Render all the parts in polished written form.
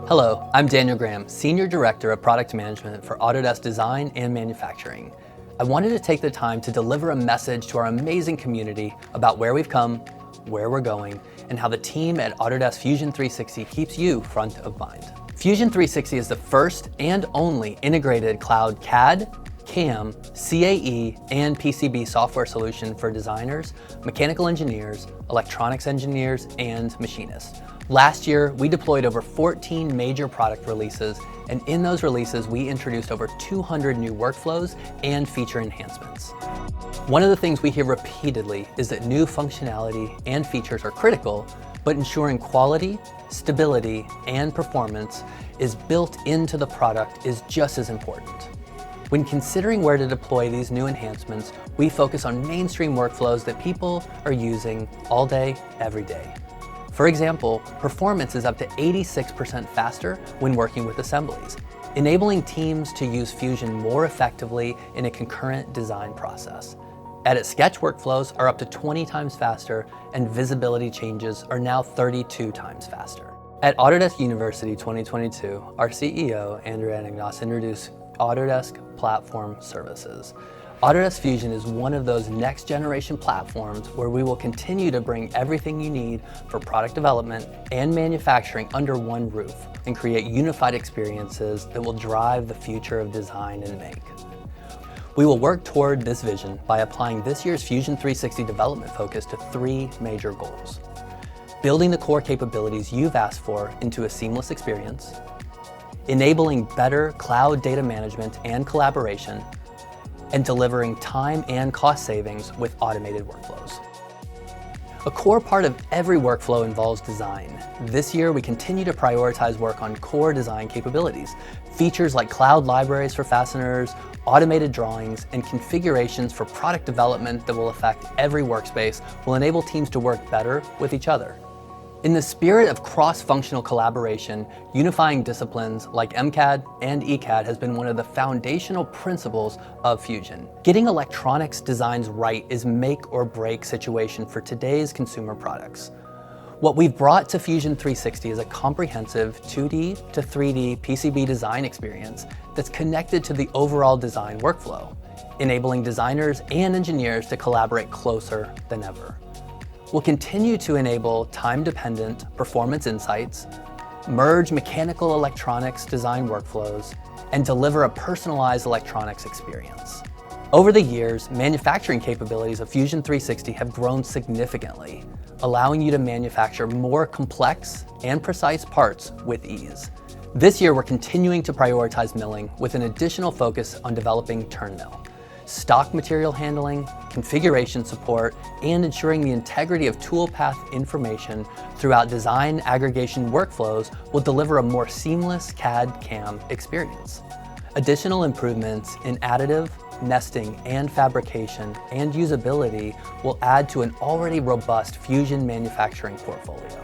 Hello, I'm Daniel Graham, Senior Director of Product Management for Autodesk Design and Manufacturing. I wanted to take the time to deliver a message to our amazing community about where we've come, where we're going, and how the team at Autodesk Fusion 360 keeps you front of mind. Fusion 360 is the first and only integrated cloud CAD, CAM, CAE, and PCB software solution for designers, mechanical engineers, electronics engineers, and machinists. Last year, we deployed over 14 major product releases, and in those releases, we introduced over 200 new workflows and feature enhancements. One of the things we hear repeatedly is that new functionality and features are critical, but ensuring quality, stability, and performance is built into the product is just as important. When considering where to deploy these new enhancements, we focus on mainstream workflows that people are using all day, every day. For example, performance is up to 86% faster when working with assemblies, enabling teams to use Fusion more effectively in a concurrent design process. Edit sketch workflows are up to 20 times faster, and visibility changes are now 32 times faster. At Autodesk University 2022, our CEO, Andrea Anagnos, introduced Autodesk Platform Services. Autodesk Fusion is one of those next generation platforms where we will continue to bring everything you need for product development and manufacturing under one roof and create unified experiences that will drive the future of design and make. We will work toward this vision by applying this year's Fusion 360 development focus to three major goals: building the core capabilities you've asked for into a seamless experience, enabling better cloud data management and collaboration, and delivering time and cost savings with automated workflows. A core part of every workflow involves design. This year, we continue to prioritize work on core design capabilities. Features like cloud libraries for fasteners, automated drawings, and configurations for product development that will affect every workspace will enable teams to work better with each other. In the spirit of cross-functional collaboration, unifying disciplines like MCAD and ECAD has been one of the foundational principles of Fusion. Getting electronics designs right is make or break situation for today's consumer products. What we've brought to Fusion 360 is a comprehensive 2D to 3D PCB design experience that's connected to the overall design workflow, enabling designers and engineers to collaborate closer than ever. We'll continue to enable time-dependent performance insights, merge mechanical electronics design workflows, and deliver a personalized electronics experience. Over the years, manufacturing capabilities of Fusion 360 have grown significantly, allowing you to manufacture more complex and precise parts with ease. This year, we're continuing to prioritize milling with an additional focus on developing turn mill. Stock material handling, configuration support, and ensuring the integrity of toolpath information throughout design aggregation workflows will deliver a more seamless CAD/CAM experience. Additional improvements in additive, nesting, and fabrication and usability will add to an already robust Fusion manufacturing portfolio.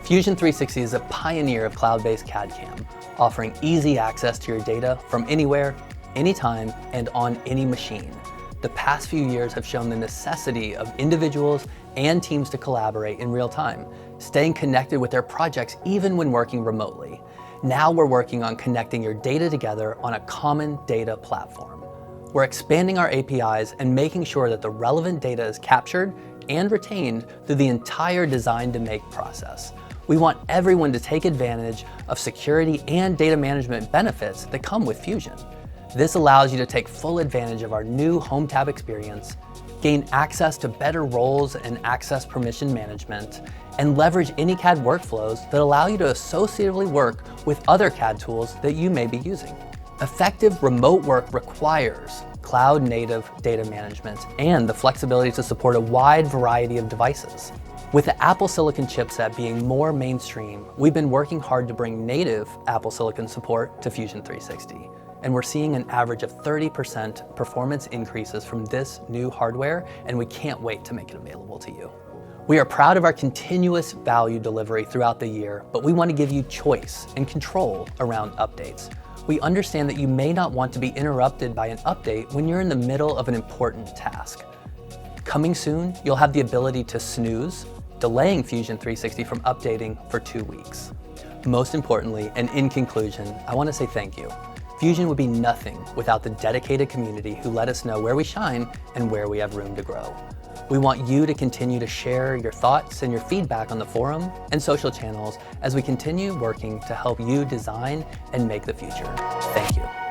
Fusion 360 is a pioneer of cloud-based CAD/CAM, offering easy access to your data from anywhere, anytime, and on any machine. The past few years have shown the necessity of individuals and teams to collaborate in real time, staying connected with their projects even when working remotely. Now we're working on connecting your data together on a common data platform. We're expanding our APIs and making sure that the relevant data is captured and retained through the entire design to make process. We want everyone to take advantage of security and data management benefits that come with Fusion. This allows you to take full advantage of our new Home tab experience, gain access to better roles and access permission management, and leverage any CAD workflows that allow you to associatively work with other CAD tools that you may be using. Effective remote work requires cloud-native data management and the flexibility to support a wide variety of devices. With the Apple Silicon chipset being more mainstream, we've been working hard to bring native Apple Silicon support to Fusion 360. And we're seeing an average of 30% performance increases from this new hardware, and we can't wait to make it available to you. We are proud of our continuous value delivery throughout the year, but we want to give you choice and control around updates. We understand that you may not want to be interrupted by an update when you're in the middle of an important task. Coming soon, you'll have the ability to snooze, delaying Fusion 360 from updating for 2 weeks. Most importantly, and in conclusion, I want to say thank you. Fusion would be nothing without the dedicated community who let us know where we shine and where we have room to grow. We want you to continue to share your thoughts and your feedback on the forum and social channels as we continue working to help you design and make the future. Thank you.